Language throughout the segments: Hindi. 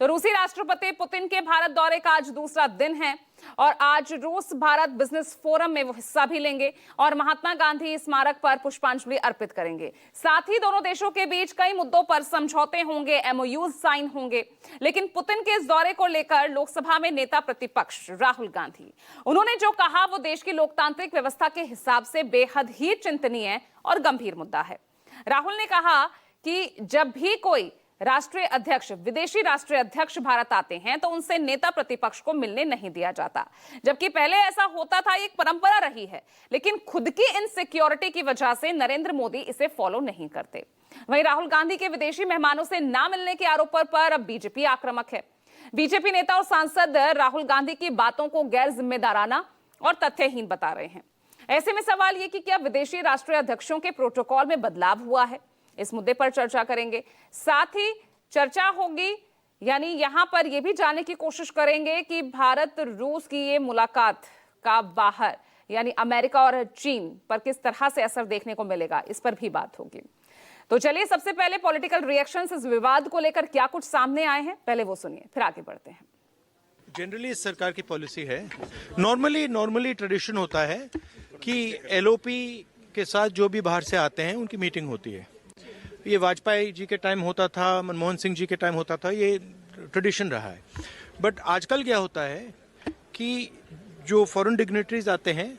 तो रूसी राष्ट्रपति पुतिन के भारत दौरे का आज दूसरा दिन है और आज रूस भारत बिजनेस फोरम में वो हिस्सा भी लेंगे और महात्मा गांधी स्मारक पर पुष्पांजलि अर्पित करेंगे। साथ ही दोनों देशों के बीच कई मुद्दों पर समझौते होंगे, एमओयूज साइन होंगे। लेकिन पुतिन के इस दौरे को लेकर लोकसभा में नेता प्रतिपक्ष राहुल गांधी, उन्होंने जो कहा वो देश की लोकतांत्रिक व्यवस्था के हिसाब से बेहद ही चिंतनीय और गंभीर मुद्दा है। राहुल ने कहा कि जब भी कोई राष्ट्रीय अध्यक्ष, विदेशी राष्ट्रीय अध्यक्ष भारत आते हैं तो उनसे नेता प्रतिपक्ष को मिलने नहीं दिया जाता, जबकि पहले ऐसा होता था, एक परंपरा रही है। लेकिन खुद की इनसिक्योरिटी की वजह से नरेंद्र मोदी इसे फॉलो नहीं करते। वहीं राहुल गांधी के विदेशी मेहमानों से ना मिलने के आरोपों पर अब बीजेपी आक्रामक है। बीजेपी नेता और सांसद राहुल गांधी की बातों को गैर जिम्मेदाराना और तथ्यहीन बता रहे हैं। ऐसे में सवाल यह कि क्या विदेशी राष्ट्रीय अध्यक्षों के प्रोटोकॉल में बदलाव हुआ है? इस मुद्दे पर चर्चा करेंगे। साथ ही चर्चा होगी, यानी यहां पर यह भी जानने की कोशिश करेंगे कि भारत रूस की ये मुलाकात का बाहर यानी अमेरिका और चीन पर किस तरह से असर देखने को मिलेगा, इस पर भी बात होगी। तो चलिए सबसे पहले पॉलिटिकल रिएक्शंस इस विवाद को लेकर क्या कुछ सामने आए हैं, पहले वो सुनिए, फिर आगे बढ़ते हैं। जनरली इस सरकार की पॉलिसी है, नॉर्मली ट्रेडिशन होता है कि एलओपी के साथ जो भी बाहर से आते हैं उनकी मीटिंग होती है। ये वाजपेयी जी के टाइम होता था, मनमोहन सिंह जी के टाइम होता था, ये ट्रेडिशन रहा है। बट आजकल क्या होता है कि जो फॉरेन डिग्नेटरीज आते हैं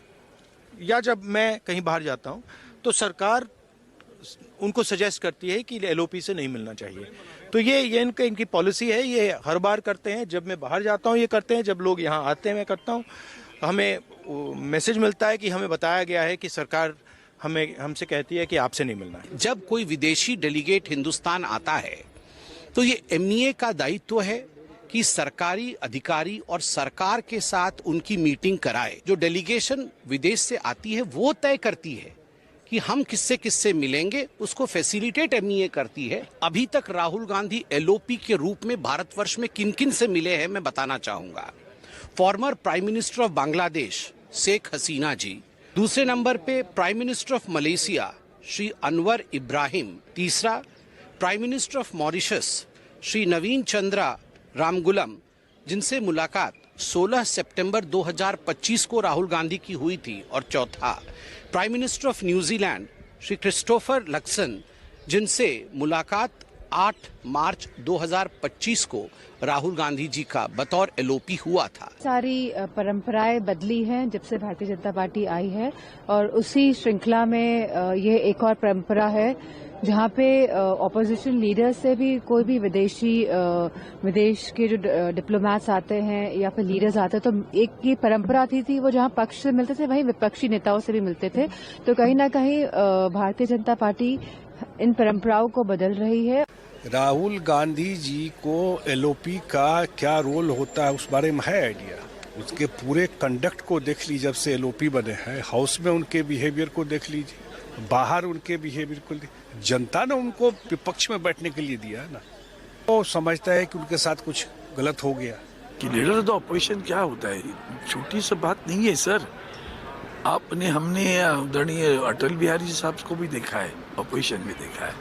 या जब मैं कहीं बाहर जाता हूँ तो सरकार उनको सजेस्ट करती है कि एलओपी से नहीं मिलना चाहिए। तो ये इनकी पॉलिसी है, ये हर बार करते हैं। जब मैं बाहर जाता हूँ ये करते हैं, जब लोग यहाँ आते हैं मैं करता हूँ। हमें मैसेज मिलता है कि हमें बताया गया है कि सरकार हमसे कहती है कि आपसे नहीं मिलना है। जब कोई विदेशी डेलीगेट हिंदुस्तान आता है तो ये एमईए का दायित्व है कि सरकारी अधिकारी और सरकार के साथ उनकी मीटिंग कराए। जो डेलीगेशन विदेश से आती है वो तय करती है कि हम किससे किससे मिलेंगे, उसको फैसिलिटेट एमईए करती है। अभी तक राहुल गांधी एलओपी के रूप में भारतवर्ष में किन किन से मिले हैं मैं बताना चाहूंगा। Former prime minister of Bangladesh Sheikh Hasina ji, दूसरे नंबर पे prime minister of Malaysia Shri Anwar Ibrahim, तीसरा prime minister of Mauritius Shri Navin Chandra Ramgoolam, जिनसे मुलाकात 16 सितंबर 2025 को राहुल गांधी की हुई थी, और चौथा prime minister of New Zealand Shri Christopher Luxon, जिनसे मुलाकात 8 मार्च 2025 को राहुल गांधी जी का बतौर एलओपी हुआ था। सारी परंपराएं बदली हैं जब से भारतीय जनता पार्टी आई है, और उसी श्रृंखला में ये एक और परंपरा है जहां पे ऑपोजिशन लीडर से भी कोई भी विदेश के जो डिप्लोमेट्स आते हैं या फिर लीडर्स आते हैं, तो एक ये परंपरा थी वो जहां पक्ष से मिलते थे वहीं विपक्षी नेताओं से भी मिलते थे। तो कहीं ना कहीं भारतीय जनता पार्टी इन परंपराओं को बदल रही है। राहुल गांधी जी को एलओपी का क्या रोल होता है उस बारे में है आइडिया? उसके पूरे कंडक्ट को देख लीजिए, जब से एलओपी बने हैं। हाउस में उनके बिहेवियर को देख लीजिए, बाहर उनके बिहेवियर को, जनता ने उनको विपक्ष में बैठने के लिए दिया है ना। वो समझता है कि उनके साथ कुछ गलत हो गया। कि लीडर ऑफ द ऑपोजिशन क्या होता है, छोटी सी बात नहीं है सर। हमने आदरणीय अटल बिहारी साहब को भी देखा है, ऑपोजिशन में देखा है,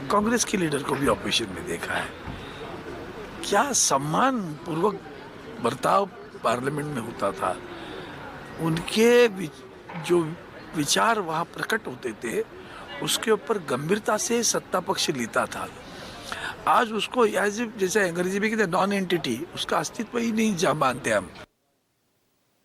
कांग्रेस के लीडर को भी ऑपोजिशन में देखा है। क्या सम्मान पूर्वक बर्ताव पार्लियामेंट में होता था, उनके जो विचार वहाँ प्रकट होते थे उसके ऊपर गंभीरता से सत्ता पक्ष लेता था। आज उसको जैसे अंग्रेजी में कहते हैं नॉन एंटिटी, उसका अस्तित्व ही नहीं मानते हम।